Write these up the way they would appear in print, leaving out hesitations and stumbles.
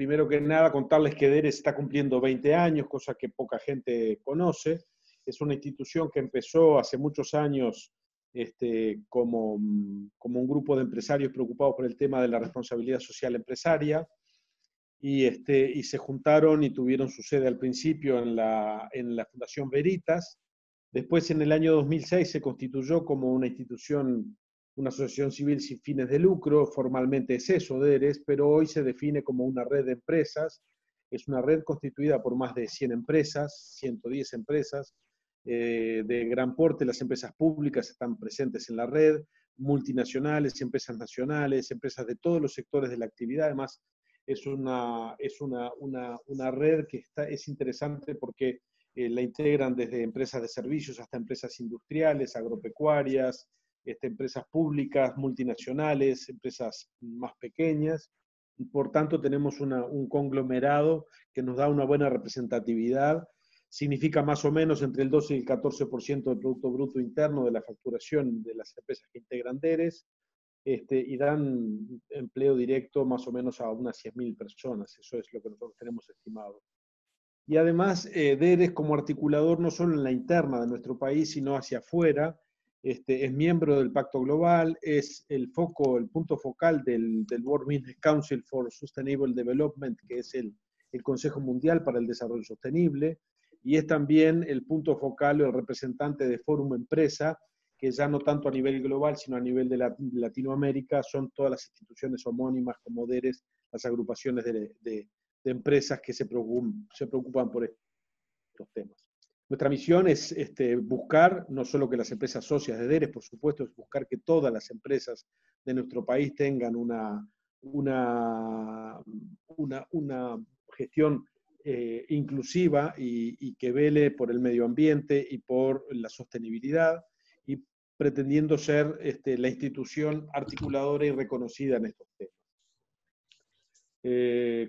primero que nada, contarles que DERES está cumpliendo 20 años, cosa que poca gente conoce. Es una institución que empezó hace muchos años como un grupo de empresarios preocupados por el tema de la responsabilidad social empresaria, y se juntaron y tuvieron su sede al principio en la Fundación Veritas. Después, en el año 2006, se constituyó como una institución, una asociación civil sin fines de lucro. Formalmente es eso, DERES, pero hoy se define como una red de empresas. Es una red constituida por más de 100 empresas, 110 empresas, de gran porte. Las empresas públicas están presentes en la red, multinacionales, empresas nacionales, empresas de todos los sectores de la actividad. Además, es una red que es interesante porque la integran desde empresas de servicios hasta empresas industriales, agropecuarias, empresas públicas, multinacionales, empresas más pequeñas, y por tanto tenemos un conglomerado que nos da una buena representatividad. Significa más o menos entre el 12 y el 14% del Producto Bruto Interno de la facturación de las empresas que integran DERES, y dan empleo directo más o menos a unas 100.000 personas. Eso es lo que nosotros tenemos estimado. Y además, DERES como articulador no solo en la interna de nuestro país, sino hacia afuera, es miembro del Pacto Global, es el punto focal del World Business Council for Sustainable Development, que es el Consejo Mundial para el Desarrollo Sostenible, y es también el punto focal o el representante de Fórum Empresa, que ya no tanto a nivel global, sino a nivel de Latinoamérica, son todas las instituciones homónimas como DERES, las agrupaciones de empresas que se preocupan por estos temas. Nuestra misión es buscar, no solo que las empresas socias de DERES, por supuesto, es buscar que todas las empresas de nuestro país tengan una gestión inclusiva y que vele por el medio ambiente y por la sostenibilidad, y pretendiendo ser la institución articuladora y reconocida en estos temas.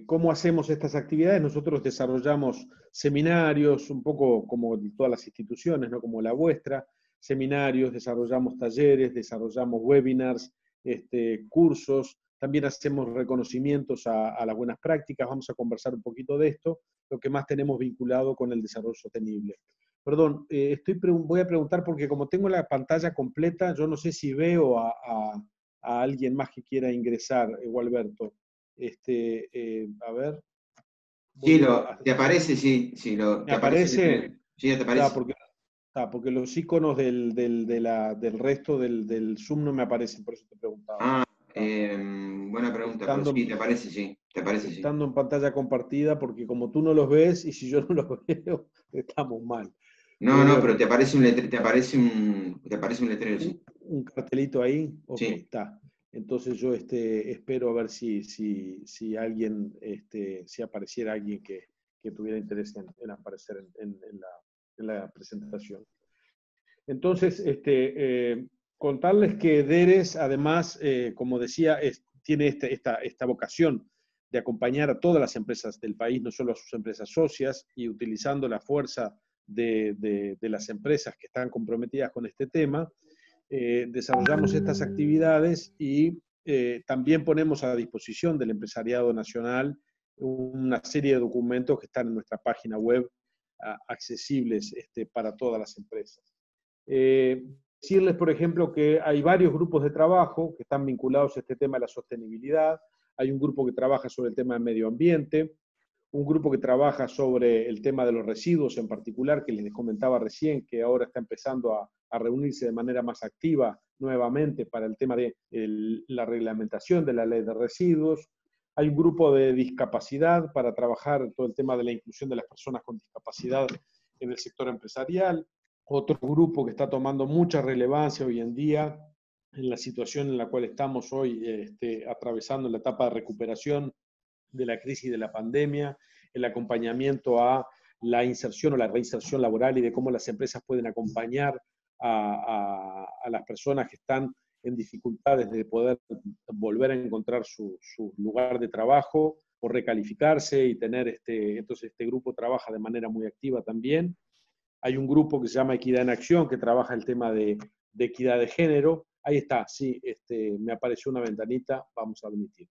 ¿Cómo hacemos estas actividades? Nosotros desarrollamos seminarios, un poco como todas las instituciones, no como la vuestra, seminarios, desarrollamos talleres, desarrollamos webinars, cursos, también hacemos reconocimientos a las buenas prácticas. Vamos a conversar un poquito de esto, lo que más tenemos vinculado con el desarrollo sostenible. Perdón, voy a preguntar porque como tengo la pantalla completa, yo no sé si veo a alguien más que quiera ingresar, Gualberto. A ver. Sí, ¿te aparece? Sí, ¿Me aparece? Sí, te aparece. Porque los iconos del resto del Zoom no me aparecen, por eso te preguntaba. Buena pregunta, pero sí, te aparece, sí. Estando en pantalla compartida, porque como tú no los ves y si yo no los veo, estamos mal. No, Pero no, bueno, pero te aparece un letrero, sí. Un cartelito ahí, ok, Sí. está. Entonces yo espero a ver si alguien, si apareciera alguien que tuviera interés en aparecer en la presentación. Entonces, contarles que DERES, además, como decía, tiene esta vocación de acompañar a todas las empresas del país, no solo a sus empresas socias, y utilizando la fuerza de las empresas que están comprometidas con este tema, desarrollamos estas actividades y también ponemos a disposición del empresariado nacional una serie de documentos que están en nuestra página web, accesibles para todas las empresas. Decirles, por ejemplo, que hay varios grupos de trabajo que están vinculados a este tema de la sostenibilidad. Hay un grupo que trabaja sobre el tema del medio ambiente, un grupo que trabaja sobre el tema de los residuos en particular, que les comentaba recién, que ahora está empezando a reunirse de manera más activa nuevamente para el tema de la reglamentación de la ley de residuos. Hay un grupo de discapacidad para trabajar todo el tema de la inclusión de las personas con discapacidad en el sector empresarial. Otro grupo que está tomando mucha relevancia hoy en día en la situación en la cual estamos hoy, atravesando la etapa de recuperación de la crisis de la pandemia, el acompañamiento a la inserción o la reinserción laboral y de cómo las empresas pueden acompañar a las personas que están en dificultades de poder volver a encontrar su lugar de trabajo o recalificarse y tener entonces este grupo trabaja de manera muy activa también. Hay un grupo que se llama Equidad en Acción, que trabaja el tema de equidad de género. Ahí está, sí, me apareció una ventanita, vamos a admitir.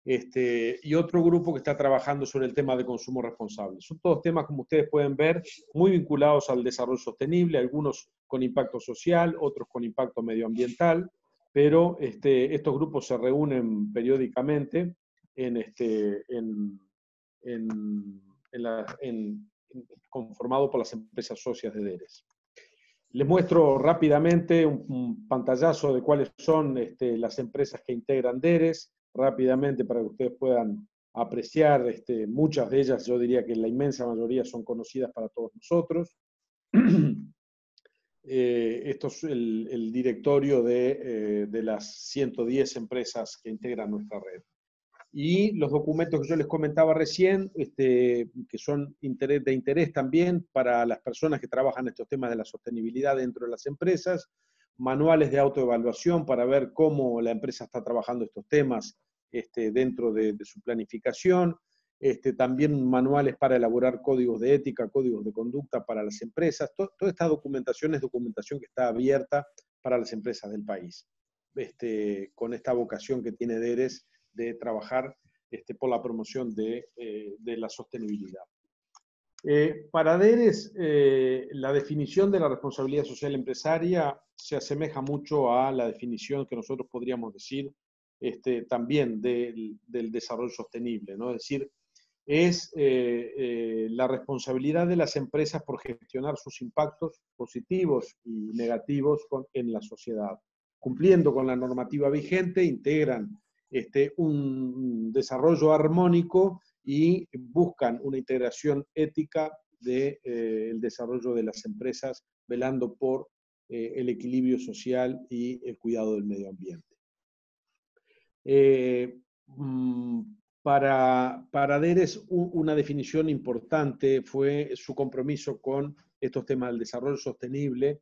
y otro grupo que está trabajando sobre el tema de consumo responsable. Son todos temas, como ustedes pueden ver, muy vinculados al desarrollo sostenible, algunos con impacto social, otros con impacto medioambiental, pero estos grupos se reúnen periódicamente conformado por las empresas socias de DERES. Les muestro rápidamente un pantallazo de cuáles son las empresas que integran DERES, rápidamente para que ustedes puedan apreciar. Muchas de ellas, yo diría que la inmensa mayoría son conocidas para todos nosotros. Esto es el directorio de las 110 empresas que integran nuestra red. Y los documentos que yo les comentaba recién, que son de interés también para las personas que trabajan estos temas de la sostenibilidad dentro de las empresas, manuales de autoevaluación para ver cómo la empresa está trabajando estos temas dentro de su planificación, también manuales para elaborar códigos de ética, códigos de conducta para las empresas. Toda esta documentación es documentación que está abierta para las empresas del país, con esta vocación que tiene DERES de trabajar por la promoción de la sostenibilidad. Para DERES, la definición de la responsabilidad social empresaria se asemeja mucho a la definición que nosotros podríamos decir también del desarrollo sostenible, ¿no? Es decir, es la responsabilidad de las empresas por gestionar sus impactos positivos y negativos en la sociedad. Cumpliendo con la normativa vigente, integran un desarrollo armónico y buscan una integración ética del desarrollo de las empresas, velando por el equilibrio social y el cuidado del medio ambiente. Para DERES, una definición importante fue su compromiso con estos temas del desarrollo sostenible,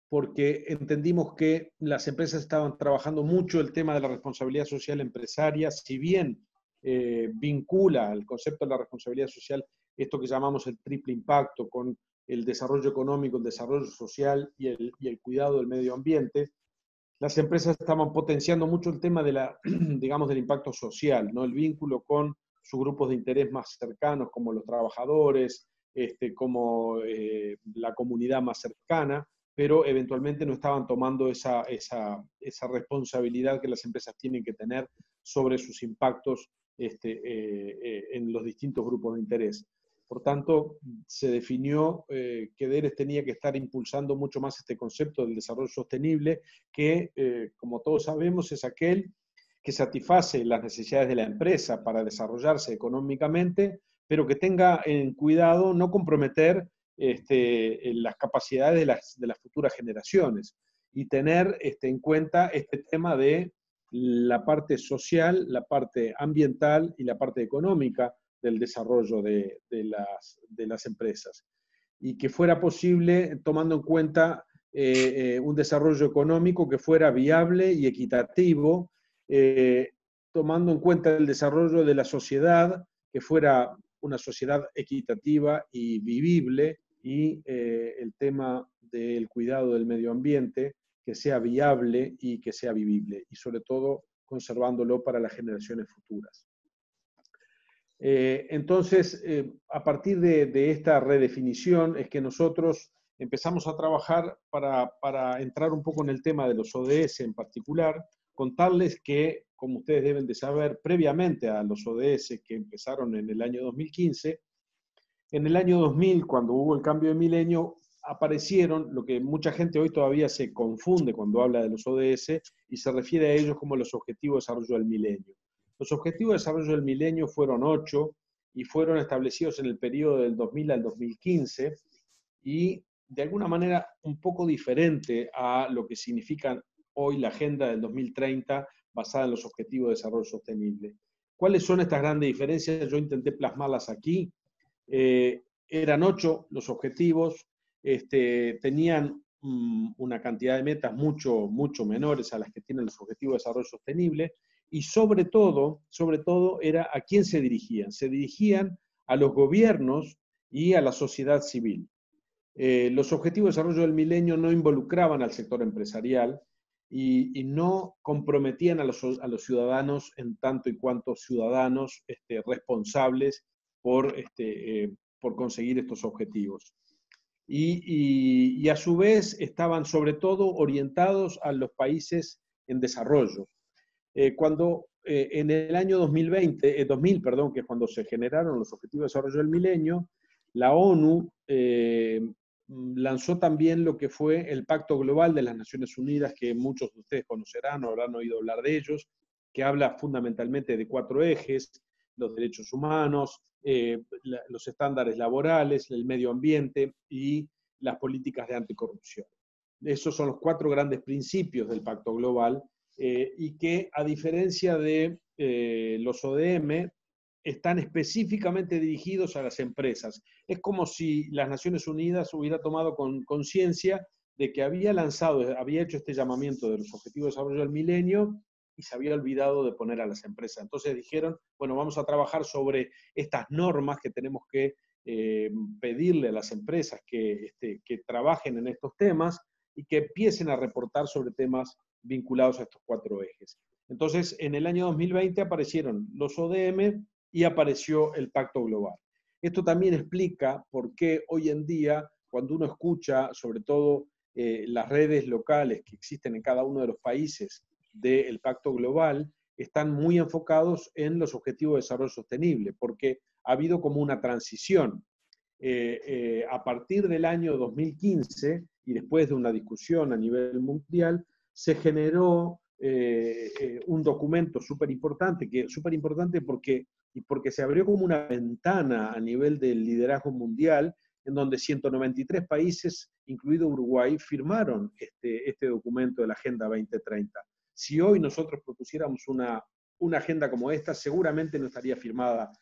porque entendimos que las empresas estaban trabajando mucho el tema de la responsabilidad social empresaria, si bien vincula el concepto de la responsabilidad social esto que llamamos el triple impacto con el desarrollo económico, el desarrollo social y el cuidado del medio ambiente. Las empresas estaban potenciando mucho el tema digamos, del impacto social, ¿no? El vínculo con sus grupos de interés más cercanos, como los trabajadores, como la comunidad más cercana, pero eventualmente no estaban tomando esa responsabilidad que las empresas tienen que tener sobre sus impactos en los distintos grupos de interés. Por tanto, se definió que DERES tenía que estar impulsando mucho más este concepto del desarrollo sostenible, que, como todos sabemos, es aquel que satisface las necesidades de la empresa para desarrollarse económicamente, pero que tenga en cuidado no comprometer las capacidades de las futuras generaciones y tener en cuenta este tema de la parte social, la parte ambiental y la parte económica del desarrollo de las empresas. Y que fuera posible tomando en cuenta un desarrollo económico que fuera viable y equitativo, tomando en cuenta el desarrollo de la sociedad, que fuera una sociedad equitativa y vivible, y el tema del cuidado del medio ambiente, que sea viable y que sea vivible, y sobre todo conservándolo para las generaciones futuras. Entonces, a partir de esta redefinición es que nosotros empezamos a trabajar para entrar un poco en el tema de los ODS en particular, contarles que, como ustedes deben de saber, previamente a los ODS que empezaron en el año 2015, en el año 2000, cuando hubo el cambio de milenio, aparecieron lo que mucha gente hoy todavía se confunde cuando habla de los ODS y se refiere a ellos como los Objetivos de Desarrollo del Milenio. Los Objetivos de Desarrollo del Milenio fueron 8 y fueron establecidos en el periodo del 2000 al 2015 y de alguna manera un poco diferente a lo que significa hoy la Agenda del 2030 basada en los Objetivos de Desarrollo Sostenible. ¿Cuáles son estas grandes diferencias? Yo intenté plasmarlas aquí. Eran 8 los objetivos, tenían una cantidad de metas mucho menores a las que tienen los Objetivos de Desarrollo Sostenible, y sobre todo era a quién se dirigían. Se dirigían a los gobiernos y a la sociedad civil. Los Objetivos de Desarrollo del Milenio no involucraban al sector empresarial, y no comprometían a los ciudadanos en tanto y cuanto ciudadanos responsables por conseguir estos objetivos. Y a su vez estaban sobre todo orientados a los países en desarrollo. Cuando en el año 2000, perdón, que es cuando se generaron los Objetivos de Desarrollo del Milenio, la ONU lanzó también lo que fue el Pacto Global de las Naciones Unidas, que muchos de ustedes conocerán o habrán oído hablar de ellos, que habla fundamentalmente de 4 ejes: los derechos humanos, los estándares laborales, el medio ambiente y las políticas de anticorrupción. Esos son los 4 grandes principios del Pacto Global, y que, a diferencia de los ODM, están específicamente dirigidos a las empresas. Es como si las Naciones Unidas hubiera tomado conciencia de que había hecho este llamamiento de los Objetivos de Desarrollo del Milenio y se había olvidado de poner a las empresas. Entonces dijeron, bueno, vamos a trabajar sobre estas normas que tenemos que pedirle a las empresas que trabajen en estos temas y que empiecen a reportar sobre temas vinculados a estos 4 ejes. Entonces, en el año 2020 aparecieron los ODM y apareció el Pacto Global. Esto también explica por qué hoy en día, cuando uno escucha, sobre todo las redes locales que existen en cada uno de los países del Pacto Global, están muy enfocados en los Objetivos de Desarrollo Sostenible, porque ha habido como una transición. A partir del año 2015, y después de una discusión a nivel mundial, se generó un documento súper importante porque se abrió como una ventana a nivel del liderazgo mundial, en donde 193 países, incluido Uruguay, firmaron este documento de la Agenda 2030. Si hoy nosotros propusiéramos una agenda como esta, seguramente no estaría firmada,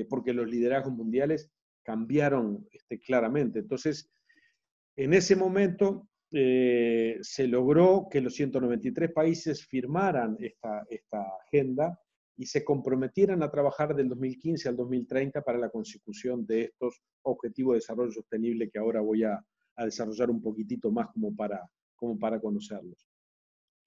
porque los liderazgos mundiales cambiaron claramente. Entonces, en ese momento se logró que los 193 países firmaran esta agenda y se comprometieran a trabajar del 2015 al 2030 para la consecución de estos objetivos de desarrollo sostenible, que ahora voy a desarrollar un poquitito más como para conocerlos.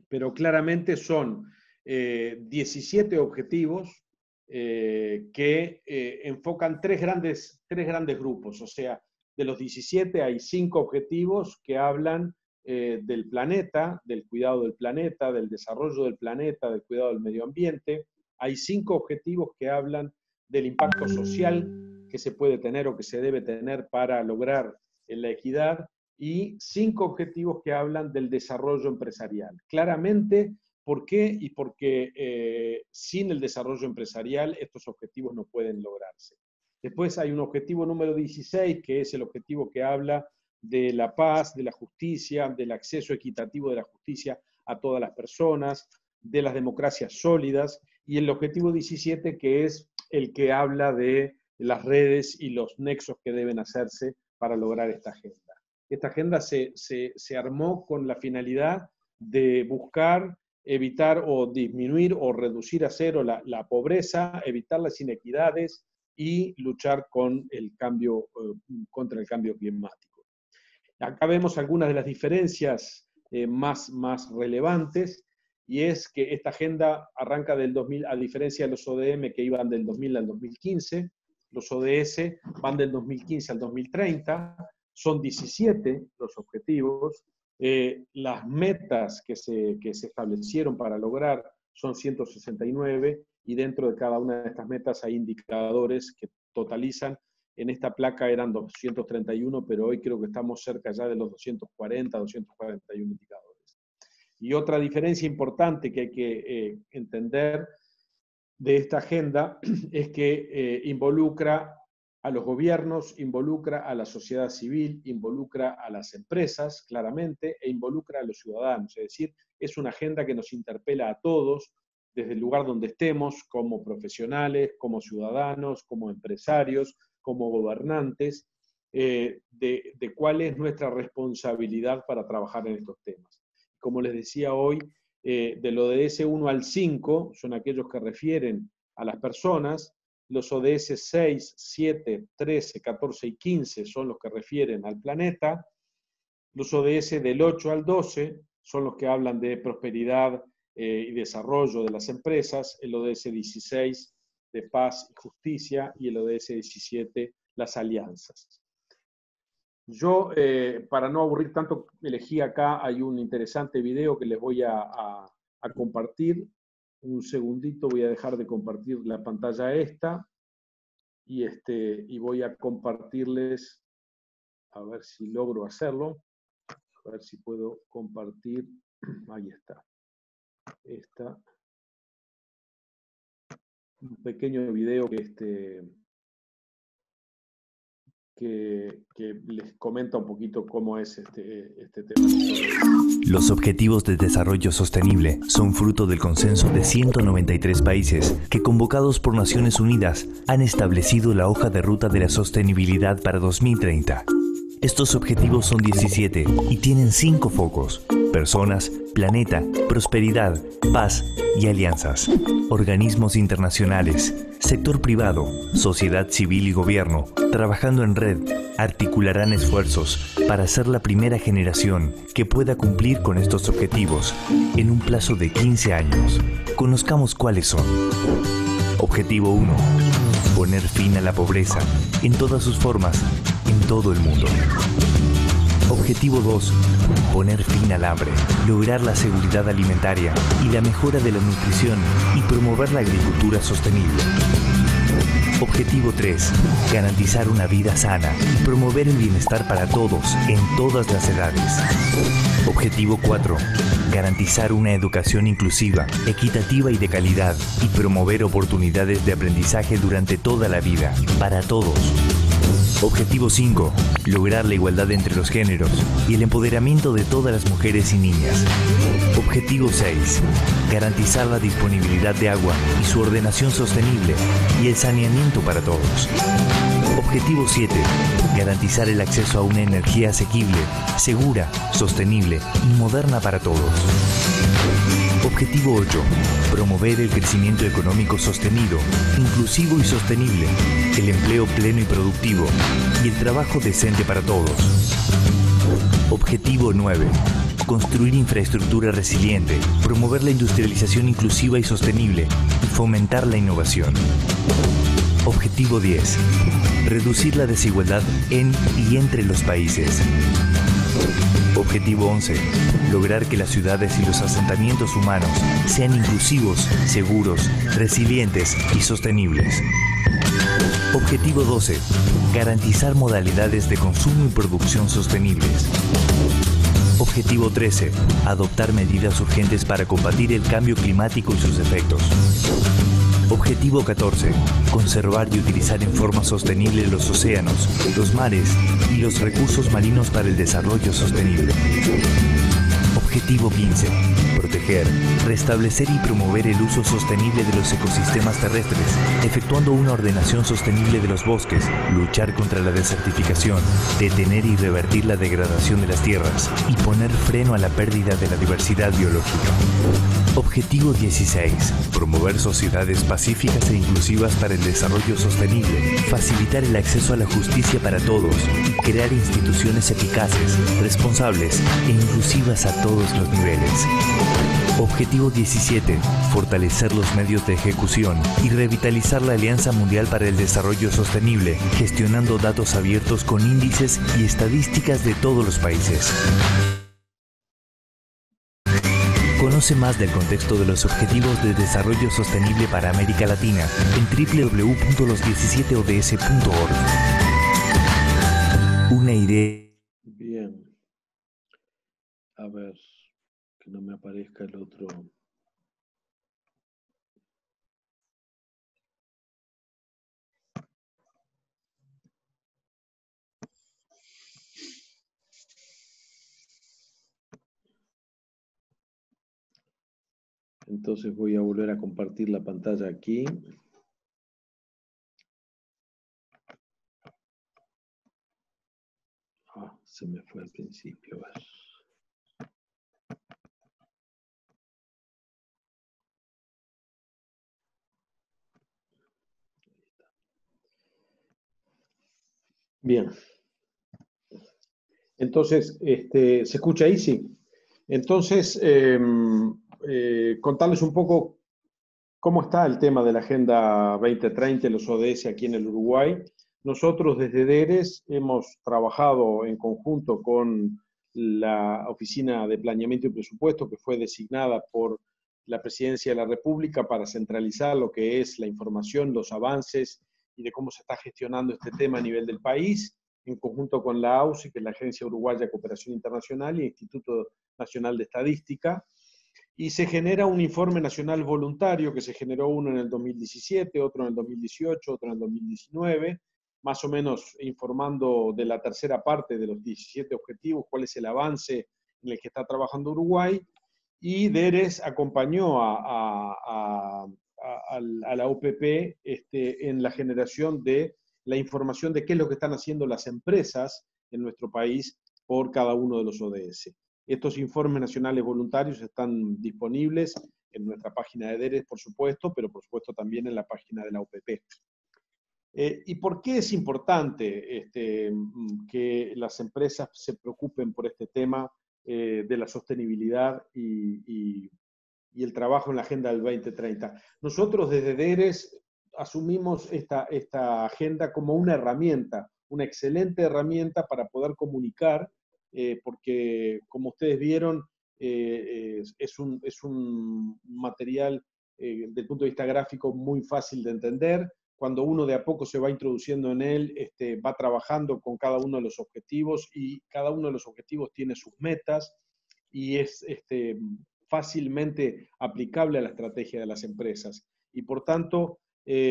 Pero claramente son 17 objetivos que enfocan tres grandes grupos. O sea, de los 17 hay 5 objetivos que hablan del planeta, del cuidado del planeta, del desarrollo del planeta, del cuidado del medio ambiente. Hay 5 objetivos que hablan del impacto social que se puede tener o que se debe tener para lograr la equidad, y 5 objetivos que hablan del desarrollo empresarial. Claramente, ¿por qué? Y porque sin el desarrollo empresarial estos objetivos no pueden lograrse. Después hay un objetivo número 16, que es el objetivo que habla de la paz, de la justicia, del acceso equitativo de la justicia a todas las personas, de las democracias sólidas, y el objetivo 17, que es el que habla de las redes y los nexos que deben hacerse para lograr esta agenda. Esta agenda se armó con la finalidad de buscar evitar o disminuir o reducir a cero la pobreza, evitar las inequidades y luchar con contra el cambio climático. Acá vemos algunas de las diferencias más relevantes, y es que esta agenda arranca del 2000, a diferencia de los ODM que iban del 2000 al 2015, los ODS van del 2015 al 2030, son 17 los objetivos. Las metas que se establecieron para lograr son 169, y dentro de cada una de estas metas hay indicadores que totalizan. En esta placa eran 231, pero hoy creo que estamos cerca ya de los 240, 241 indicadores. Y otra diferencia importante que hay que entender de esta agenda es que involucra a los gobiernos, involucra a la sociedad civil, involucra a las empresas, claramente, e involucra a los ciudadanos. Es decir, es una agenda que nos interpela a todos, desde el lugar donde estemos, como profesionales, como ciudadanos, como empresarios, como gobernantes, de cuál es nuestra responsabilidad para trabajar en estos temas. Como les decía hoy, del ODS 1 al 5 son aquellos que refieren a las personas. Los ODS 6, 7, 13, 14 y 15 son los que refieren al planeta. Los ODS del 8 al 12 son los que hablan de prosperidad y desarrollo de las empresas, el ODS 16 de paz y justicia y el ODS 17 las alianzas. Yo, para no aburrir tanto, elegí acá, hay un interesante video que les voy a compartir. Un segundito, voy a dejar de compartir la pantalla esta y voy a compartirles, a ver si logro hacerlo, a ver si puedo compartir, ahí está, un pequeño video que les comenta un poquito cómo es este tema. Los Objetivos de Desarrollo Sostenible son fruto del consenso de 193 países que, convocados por Naciones Unidas, han establecido la hoja de ruta de la sostenibilidad para 2030. Estos objetivos son 17 y tienen 5 focos: personas, planeta, prosperidad, paz y alianzas. Organismos internacionales, sector privado, sociedad civil y gobierno, trabajando en red, articularán esfuerzos para ser la primera generación que pueda cumplir con estos objetivos en un plazo de 15 años. Conozcamos cuáles son. Objetivo 1. Poner fin a la pobreza en todas sus formas en todo el mundo. Objetivo 2. Poner fin al hambre, lograr la seguridad alimentaria y la mejora de la nutrición y promover la agricultura sostenible. Objetivo 3. Garantizar una vida sana y promover el bienestar para todos en todas las edades. Objetivo 4. Garantizar una educación inclusiva, equitativa y de calidad y promover oportunidades de aprendizaje durante toda la vida, para todos. Objetivo 5. Lograr la igualdad entre los géneros y el empoderamiento de todas las mujeres y niñas. Objetivo 6. Garantizar la disponibilidad de agua y su ordenación sostenible y el saneamiento para todos. Objetivo 7. Garantizar el acceso a una energía asequible, segura, sostenible y moderna para todos. Objetivo 8. Promover el crecimiento económico sostenido, inclusivo y sostenible, el empleo pleno y productivo y el trabajo decente para todos. Objetivo 9. Construir infraestructura resiliente, promover la industrialización inclusiva y sostenible y fomentar la innovación. Objetivo 10. Reducir la desigualdad en y entre los países. Objetivo 11. Lograr que las ciudades y los asentamientos humanos sean inclusivos, seguros, resilientes y sostenibles. Objetivo 12. Garantizar modalidades de consumo y producción sostenibles. Objetivo 13. Adoptar medidas urgentes para combatir el cambio climático y sus efectos. Objetivo 14. Conservar y utilizar en forma sostenible los océanos, los mares y los recursos marinos para el desarrollo sostenible. Objetivo 15. Proteger, restablecer y promover el uso sostenible de los ecosistemas terrestres, efectuando una ordenación sostenible de los bosques, luchar contra la desertificación, detener y revertir la degradación de las tierras y poner freno a la pérdida de la diversidad biológica. Objetivo 16. Promover sociedades pacíficas e inclusivas para el desarrollo sostenible, facilitar el acceso a la justicia para todos y crear instituciones eficaces, responsables e inclusivas a todos los niveles. Objetivo 17. Fortalecer los medios de ejecución y revitalizar la Alianza Mundial para el Desarrollo Sostenible, gestionando datos abiertos con índices y estadísticas de todos los países. Conoce más del contexto de los Objetivos de Desarrollo Sostenible para América Latina en www.los17ods.org. Una idea. Bien. A ver, que no me aparezca el otro. Entonces voy a volver a compartir la pantalla aquí. Se me fue al principio. A ver. Bien. Entonces, ¿se escucha ahí? Sí. Entonces, contarles un poco cómo está el tema de la Agenda 2030 y los ODS aquí en el Uruguay. Nosotros desde DERES hemos trabajado en conjunto con la Oficina de Planeamiento y Presupuesto, que fue designada por la Presidencia de la República para centralizar lo que es la información, los avances y de cómo se está gestionando este tema a nivel del país, en conjunto con la AUSI, que es la Agencia Uruguaya de Cooperación Internacional, y el Instituto Nacional de Estadística, y se genera un informe nacional voluntario, que se generó uno en el 2017, otro en el 2018, otro en el 2019, más o menos informando de la tercera parte de los 17 objetivos, cuál es el avance en el que está trabajando Uruguay, y DERES acompañó a la OPP en la generación de la información de qué es lo que están haciendo las empresas en nuestro país por cada uno de los ODS. Estos informes nacionales voluntarios están disponibles en nuestra página de DERES, por supuesto, pero por supuesto también en la página de la OPP. ¿Y por qué es importante que las empresas se preocupen por este tema de la sostenibilidad y el trabajo en la Agenda del 2030? Nosotros desde DERES asumimos esta agenda como una herramienta, una excelente herramienta para poder comunicar, porque como ustedes vieron, es un material desde el punto de vista gráfico muy fácil de entender. Cuando uno de a poco se va introduciendo en él, va trabajando con cada uno de los objetivos, y cada uno de los objetivos tiene sus metas y es fácilmente aplicable a la estrategia de las empresas. Y por tanto,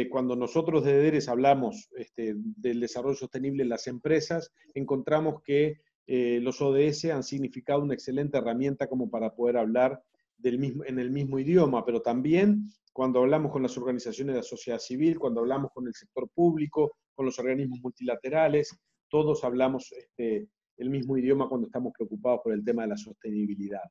cuando nosotros de DERES hablamos del desarrollo sostenible en las empresas, encontramos que los ODS han significado una excelente herramienta como para poder hablar en el mismo idioma, pero también cuando hablamos con las organizaciones de la sociedad civil, cuando hablamos con el sector público, con los organismos multilaterales, todos hablamos el mismo idioma cuando estamos preocupados por el tema de la sostenibilidad.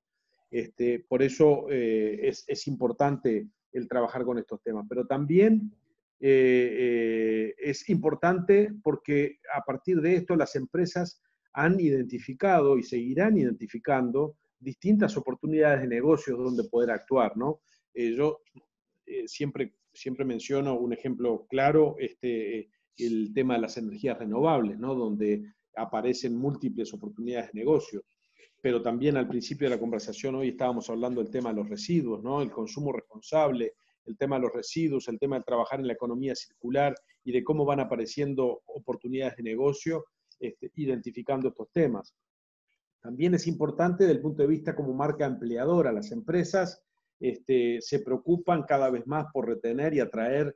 Por eso es importante el trabajar con estos temas, pero también es importante porque a partir de esto las empresas han identificado y seguirán identificando distintas oportunidades de negocios donde poder actuar, ¿no? Yo siempre menciono un ejemplo claro, el tema de las energías renovables, ¿no? Donde aparecen múltiples oportunidades de negocio. Pero también al principio de la conversación hoy estábamos hablando del tema de los residuos, ¿no? El consumo responsable, el tema de los residuos, el tema de trabajar en la economía circular y de cómo van apareciendo oportunidades de negocio, identificando estos temas. También es importante desde el punto de vista como marca empleadora. Las empresas se preocupan cada vez más por retener y atraer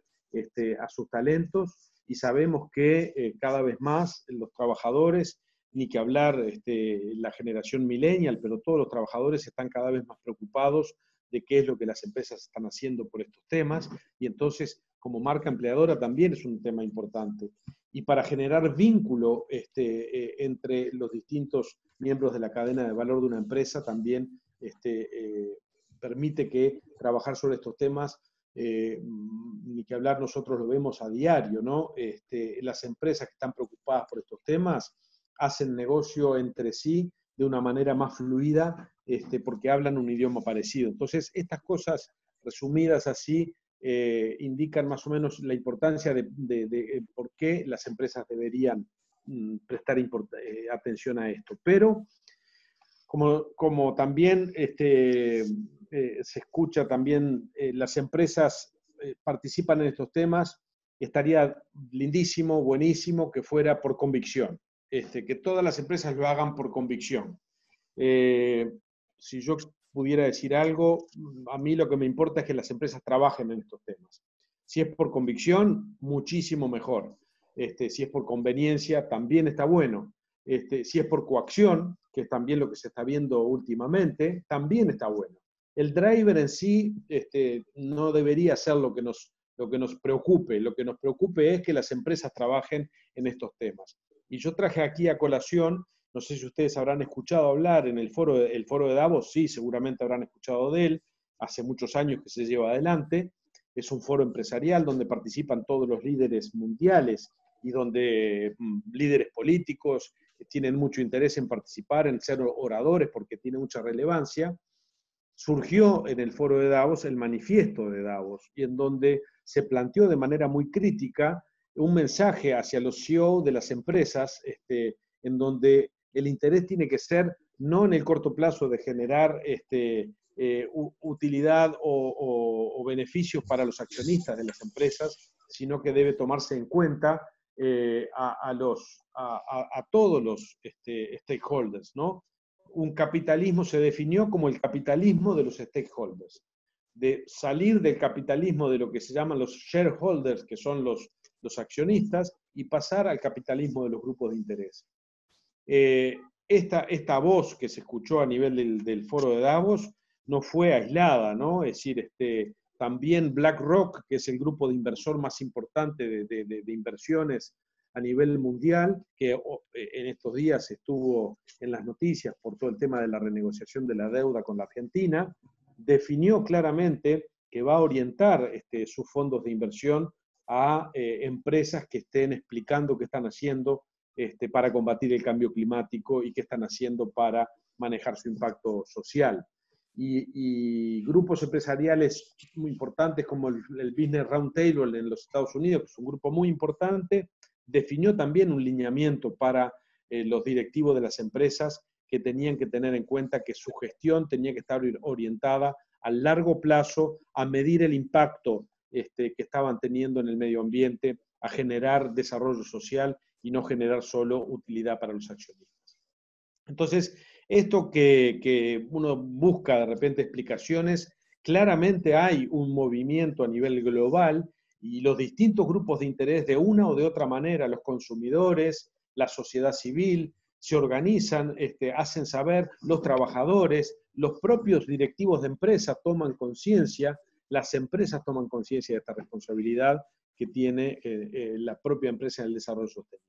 a sus talentos, y sabemos que cada vez más los trabajadores, ni que hablar la generación millennial, pero todos los trabajadores están cada vez más preocupados de qué es lo que las empresas están haciendo por estos temas, y entonces como marca empleadora también es un tema importante. Y para generar vínculo entre los distintos miembros de la cadena de valor de una empresa, también permite que trabajar sobre estos temas, ni que hablar, nosotros lo vemos a diario, ¿no? Las empresas que están preocupadas por estos temas hacen negocio entre sí de una manera más fluida, porque hablan un idioma parecido. Entonces, estas cosas resumidas así indican más o menos la importancia de por qué las empresas deberían prestar atención a esto. Pero, como también se escucha también, las empresas participan en estos temas, estaría lindísimo, buenísimo que fuera por convicción, que todas las empresas lo hagan por convicción. Si yo pudiera decir algo, a mí lo que me importa es que las empresas trabajen en estos temas. Si es por convicción, muchísimo mejor. Si es por conveniencia, también está bueno. Si es por coacción, que es también lo que se está viendo últimamente, también está bueno. El driver en sí no debería ser lo que nos preocupe. Lo que nos preocupe es que las empresas trabajen en estos temas. Y yo traje aquí a colación, no sé si ustedes habrán escuchado hablar en el foro de Davos, sí, seguramente habrán escuchado de él, hace muchos años que se lleva adelante. Es un foro empresarial donde participan todos los líderes mundiales y donde líderes políticos, tienen mucho interés en participar, en ser oradores, porque tiene mucha relevancia. Surgió en el foro de Davos el manifiesto de Davos, y en donde se planteó de manera muy crítica un mensaje hacia los CEO de las empresas, en donde el interés tiene que ser no en el corto plazo de generar utilidad o beneficios para los accionistas de las empresas, sino que debe tomarse en cuenta a todos los stakeholders, ¿no? Un capitalismo se definió como el capitalismo de los stakeholders, de salir del capitalismo de lo que se llaman los shareholders, que son los accionistas, y pasar al capitalismo de los grupos de interés. Esta voz que se escuchó a nivel del foro de Davos no fue aislada, ¿no? Es decir, también BlackRock, que es el grupo de inversor más importante de inversiones a nivel mundial, que en estos días estuvo en las noticias por todo el tema de la renegociación de la deuda con la Argentina, definió claramente que va a orientar sus fondos de inversión a empresas que estén explicando qué están haciendo para combatir el cambio climático y qué están haciendo para manejar su impacto social. Y grupos empresariales muy importantes como el Business Roundtable en los Estados Unidos, que es un grupo muy importante, definió también un lineamiento para los directivos de las empresas que tenían que tener en cuenta que su gestión tenía que estar orientada a largo plazo, a medir el impacto que estaban teniendo en el medio ambiente, a generar desarrollo social y no generar solo utilidad para los accionistas. Entonces, esto que uno busca de repente explicaciones, claramente hay un movimiento a nivel global y los distintos grupos de interés de una o de otra manera, los consumidores, la sociedad civil, se organizan, hacen saber, los trabajadores, los propios directivos de empresas toman conciencia, las empresas toman conciencia de esta responsabilidad que tiene la propia empresa en el desarrollo sostenible.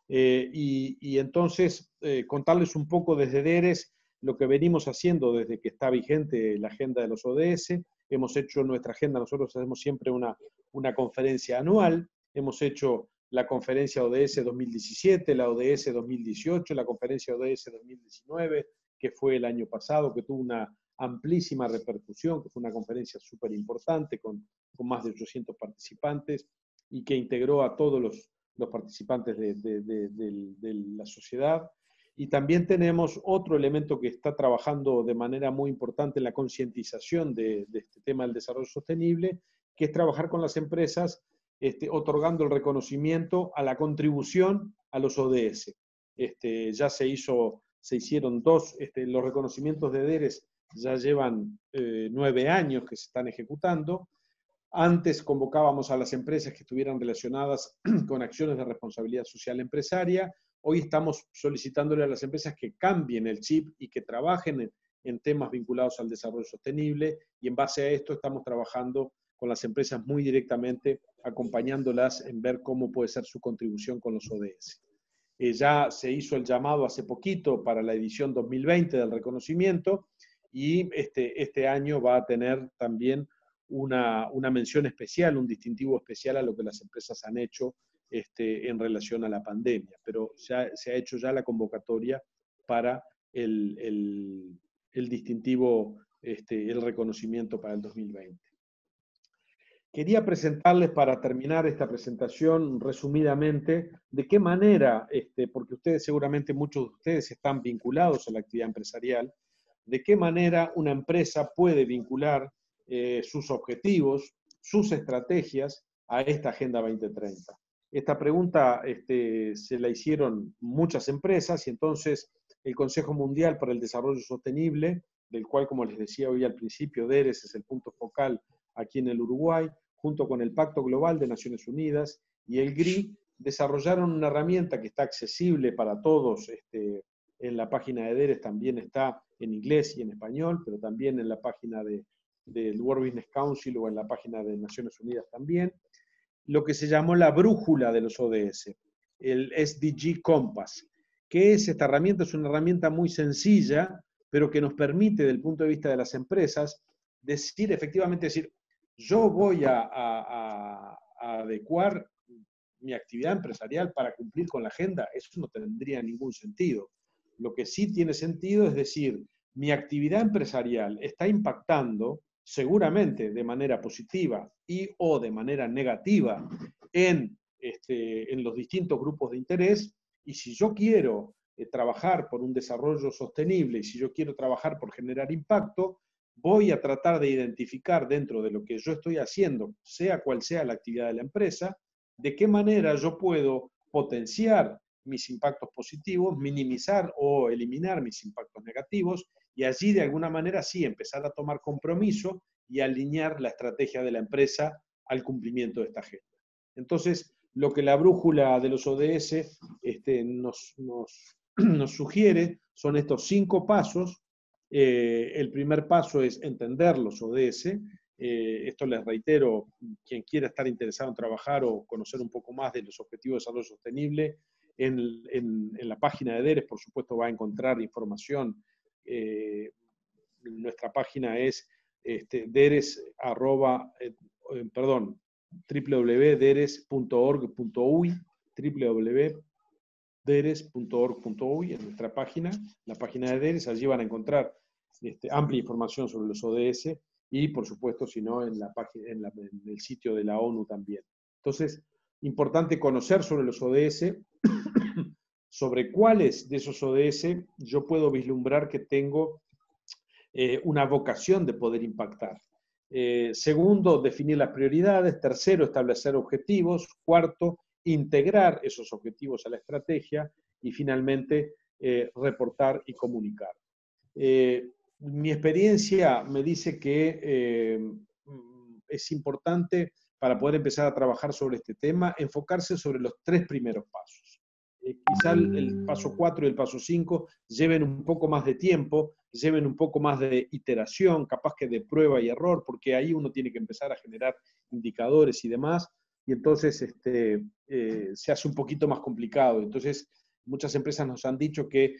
Y entonces, contarles un poco desde DERES lo que venimos haciendo desde que está vigente la agenda de los ODS. Hemos hecho nuestra agenda, nosotros hacemos siempre una conferencia anual, hemos hecho la conferencia ODS 2017, la ODS 2018, la conferencia ODS 2019, que fue el año pasado, que tuvo una amplísima repercusión, que fue una conferencia súper importante con más de 800 participantes y que integró a todos los participantes de la sociedad. Y también tenemos otro elemento que está trabajando de manera muy importante en la concientización de este tema del desarrollo sostenible, que es trabajar con las empresas otorgando el reconocimiento a la contribución a los ODS. Ya se hicieron dos, los reconocimientos de DERES ya llevan 9 años que se están ejecutando. Antes convocábamos a las empresas que estuvieran relacionadas con acciones de responsabilidad social empresaria. Hoy estamos solicitándole a las empresas que cambien el chip y que trabajen en temas vinculados al desarrollo sostenible, y en base a esto estamos trabajando con las empresas muy directamente, acompañándolas en ver cómo puede ser su contribución con los ODS. Ya se hizo el llamado hace poquito para la edición 2020 del reconocimiento, y este año va a tener también una mención especial, un distintivo especial a lo que las empresas han hecho en relación a la pandemia. Pero ya se ha hecho ya la convocatoria para el distintivo, el reconocimiento para el 2020. Quería presentarles, para terminar esta presentación resumidamente, de qué manera, porque ustedes seguramente muchos de ustedes están vinculados a la actividad empresarial, de qué manera una empresa puede vincular sus objetivos, sus estrategias a esta Agenda 2030. Esta pregunta se la hicieron muchas empresas, y entonces el Consejo Mundial para el Desarrollo Sostenible, del cual, como les decía hoy al principio, DERES es el punto focal aquí en el Uruguay, junto con el Pacto Global de Naciones Unidas y el GRI, desarrollaron una herramienta que está accesible para todos. En la página de DERES también está en inglés y en español, pero también en la página del World Business Council o en la página de Naciones Unidas también, lo que se llamó la brújula de los ODS, el SDG Compass. ¿Qué es esta herramienta? Es una herramienta muy sencilla, pero que nos permite, desde el punto de vista de las empresas, efectivamente decir, yo voy a adecuar mi actividad empresarial para cumplir con la agenda, eso no tendría ningún sentido. Lo que sí tiene sentido es decir, mi actividad empresarial está impactando seguramente de manera positiva y o de manera negativa en los distintos grupos de interés, y si yo quiero trabajar por un desarrollo sostenible y si yo quiero trabajar por generar impacto, voy a tratar de identificar dentro de lo que yo estoy haciendo, sea cual sea la actividad de la empresa, de qué manera yo puedo potenciar mis impactos positivos, minimizar o eliminar mis impactos negativos, y allí de alguna manera sí empezar a tomar compromiso y alinear la estrategia de la empresa al cumplimiento de esta agenda. Entonces, lo que la brújula de los ODS nos sugiere son estos 5 pasos. El primer paso es entender los ODS. Esto les reitero, quien quiera estar interesado en trabajar o conocer un poco más de los Objetivos de Desarrollo Sostenible, en la página de DERES, por supuesto, va a encontrar información. Nuestra página es www.deres.org.uy, www.deres.org.uy es nuestra página, la página de DERES. Allí van a encontrar amplia información sobre los ODS y, por supuesto, si no, en el sitio de la ONU también. Entonces, importante conocer sobre los ODS, sobre cuáles de esos ODS yo puedo vislumbrar que tengo una vocación de poder impactar. Segundo, definir las prioridades. Tercero, establecer objetivos. Cuarto, integrar esos objetivos a la estrategia. Y finalmente, reportar y comunicar. Mi experiencia me dice que es importante, para poder empezar a trabajar sobre este tema, enfocarse sobre los 3 primeros pasos. Quizá el paso 4 y el paso 5 lleven un poco más de tiempo, lleven un poco más de iteración, capaz que de prueba y error, porque ahí uno tiene que empezar a generar indicadores y demás, y entonces se hace un poquito más complicado. Entonces, muchas empresas nos han dicho que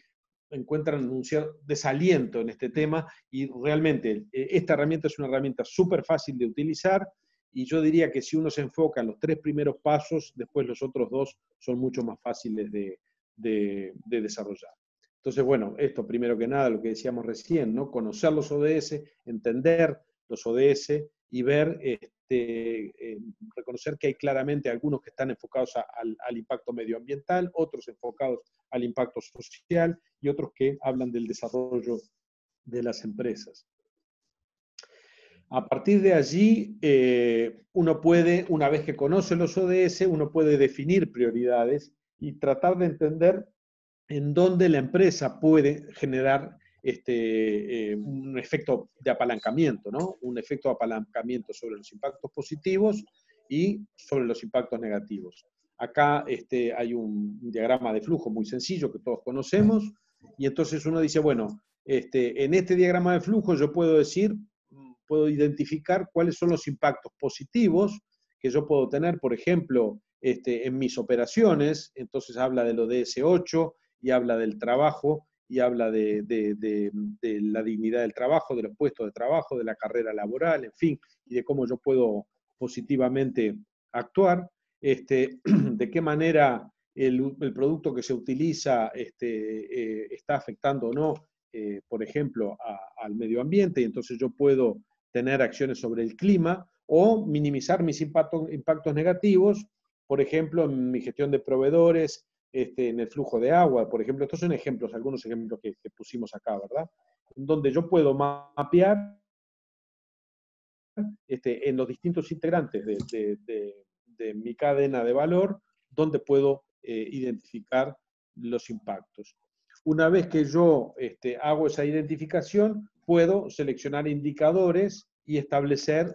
encuentran un desaliento en este tema, y realmente esta herramienta es una herramienta súper fácil de utilizar, y yo diría que si uno se enfoca en los 3 primeros pasos, después los otros 2 son mucho más fáciles de desarrollar. Entonces, bueno, esto primero que nada, lo que decíamos recién, ¿no? Conocer los ODS, entender los ODS y ver, reconocer que hay claramente algunos que están enfocados al impacto medioambiental, otros enfocados al impacto social y otros que hablan del desarrollo de las empresas. A partir de allí, uno puede, una vez que conoce los ODS, uno puede definir prioridades y tratar de entender en dónde la empresa puede generar un efecto de apalancamiento, ¿no? Un efecto de apalancamiento sobre los impactos positivos y sobre los impactos negativos. Acá hay un diagrama de flujo muy sencillo que todos conocemos, y entonces uno dice, bueno, en este diagrama de flujo yo puedo identificar cuáles son los impactos positivos que yo puedo tener, por ejemplo, en mis operaciones. Entonces habla del ODS 8 y habla del trabajo y habla de la dignidad del trabajo, de los puestos de trabajo, de la carrera laboral, en fin, y de cómo yo puedo positivamente actuar. De qué manera el producto que se utiliza está afectando o no, por ejemplo, al medio ambiente, y entonces yo puedo tener acciones sobre el clima o minimizar mis impactos negativos, por ejemplo, en mi gestión de proveedores, en el flujo de agua, por ejemplo. Estos son ejemplos, algunos ejemplos que pusimos acá, ¿verdad? En donde yo puedo mapear en los distintos integrantes de mi cadena de valor, donde puedo identificar los impactos. Una vez que yo hago esa identificación, puedo seleccionar indicadores y establecer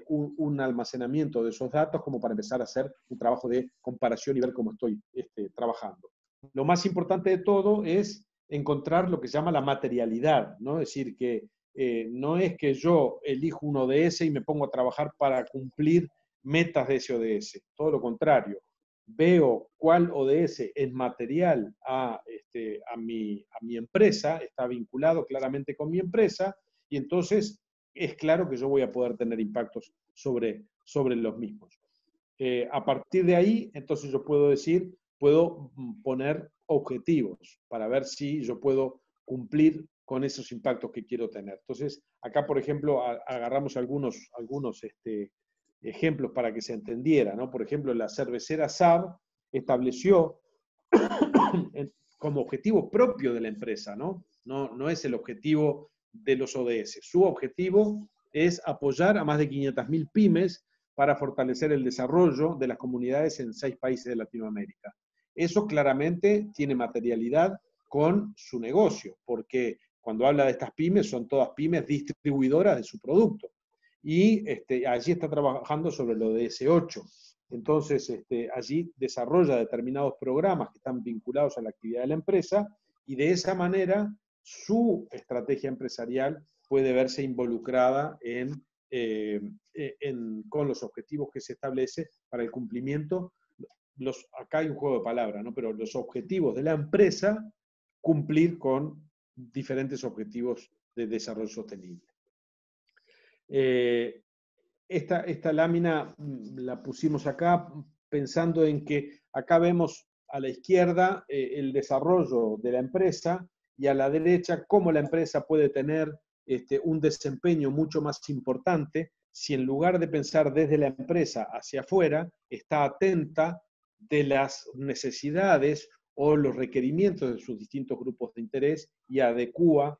un almacenamiento de esos datos como para empezar a hacer un trabajo de comparación y ver cómo estoy trabajando. Lo más importante de todo es encontrar lo que se llama la materialidad, ¿no? Es decir, que no es que yo elijo un ODS y me pongo a trabajar para cumplir metas de ese ODS, todo lo contrario. Veo cuál ODS es material a mi empresa, está vinculado claramente con mi empresa, y entonces es claro que yo voy a poder tener impactos sobre los mismos. A partir de ahí, entonces yo puedo decir, puedo poner objetivos para ver si yo puedo cumplir con esos impactos que quiero tener. Entonces, acá, por ejemplo, agarramos algunos ejemplos para que se entendiera, ¿no? Por ejemplo, la cervecera SAB estableció como objetivo propio de la empresa, ¿no? No es el objetivo de los ODS. Su objetivo es apoyar a más de 500.000 pymes para fortalecer el desarrollo de las comunidades en 6 países de Latinoamérica. Eso claramente tiene materialidad con su negocio, porque cuando habla de estas pymes, son todas pymes distribuidoras de su producto. Y allí está trabajando sobre lo de ODS 8. Entonces, allí desarrolla determinados programas que están vinculados a la actividad de la empresa y de esa manera su estrategia empresarial puede verse involucrada con los objetivos que se establece para el cumplimiento. Acá hay un juego de palabras, ¿no? Pero los objetivos de la empresa cumplir con diferentes objetivos de desarrollo sostenible. Esta lámina la pusimos acá pensando en que acá vemos a la izquierda el desarrollo de la empresa y a la derecha cómo la empresa puede tener un desempeño mucho más importante si en lugar de pensar desde la empresa hacia afuera, está atenta de las necesidades o los requerimientos de sus distintos grupos de interés y adecúa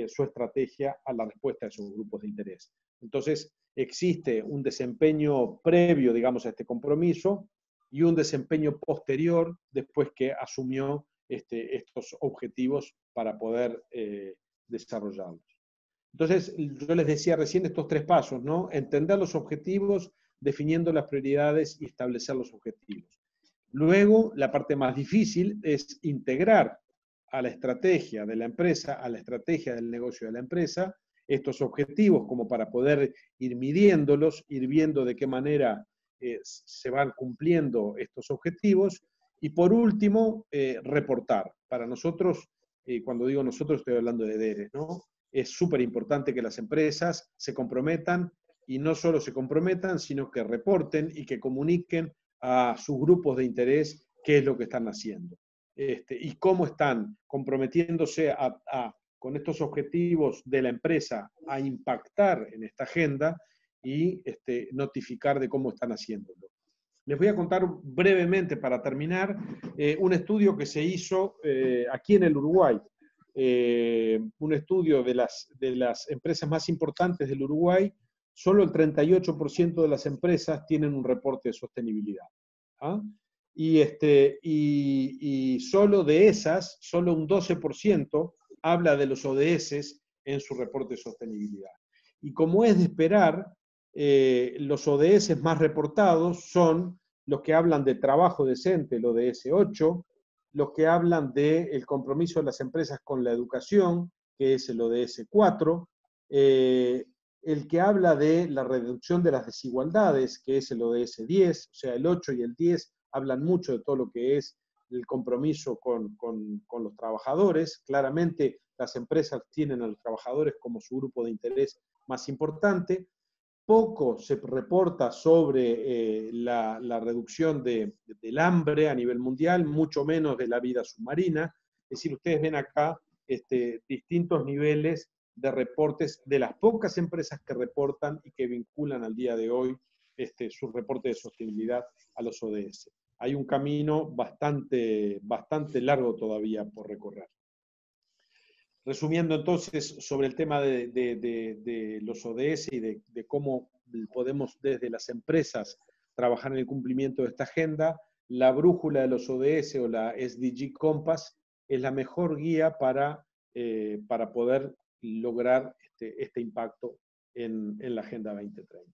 su estrategia a la respuesta de esos grupos de interés. Entonces, existe un desempeño previo, digamos, a este compromiso y un desempeño posterior después que asumió estos objetivos para poder desarrollarlos. Entonces, yo les decía recién estos 3 pasos, ¿no? Entender los objetivos, definiendo las prioridades y establecer los objetivos. Luego, la parte más difícil es integrar a la estrategia de la empresa, a la estrategia del negocio de la empresa, estos objetivos como para poder ir midiéndolos, ir viendo de qué manera se van cumpliendo estos objetivos. Y por último, reportar. Para nosotros, cuando digo nosotros estoy hablando de DERES, ¿no? Es súper importante que las empresas se comprometan y no solo se comprometan, sino que reporten y que comuniquen a sus grupos de interés qué es lo que están haciendo. Y cómo están comprometiéndose con estos objetivos de la empresa a impactar en esta agenda y notificar de cómo están haciéndolo. Les voy a contar brevemente, para terminar, un estudio que se hizo aquí en el Uruguay. Un estudio de las empresas más importantes del Uruguay. Solo el 38% de las empresas tienen un reporte de sostenibilidad. ¿Ah? Y solo de esas, solo un 12% habla de los ODS en su reporte de sostenibilidad. Y como es de esperar, los ODS más reportados son los que hablan de trabajo decente, el ODS 8, los que hablan del compromiso de las empresas con la educación, que es el ODS 4, el que habla de la reducción de las desigualdades, que es el ODS 10, o sea, el 8 y el 10 hablan mucho de todo lo que es el compromiso con los trabajadores. Claramente las empresas tienen a los trabajadores como su grupo de interés más importante. Poco se reporta sobre la reducción del hambre a nivel mundial, mucho menos de la vida submarina. Es decir, ustedes ven acá distintos niveles de reportes de las pocas empresas que reportan y que vinculan al día de hoy su reporte de sostenibilidad a los ODS. Hay un camino bastante largo todavía por recorrer. Resumiendo entonces sobre el tema de los ODS y de cómo podemos desde las empresas trabajar en el cumplimiento de esta agenda, la brújula de los ODS o la SDG Compass es la mejor guía para poder lograr este impacto en la Agenda 2030.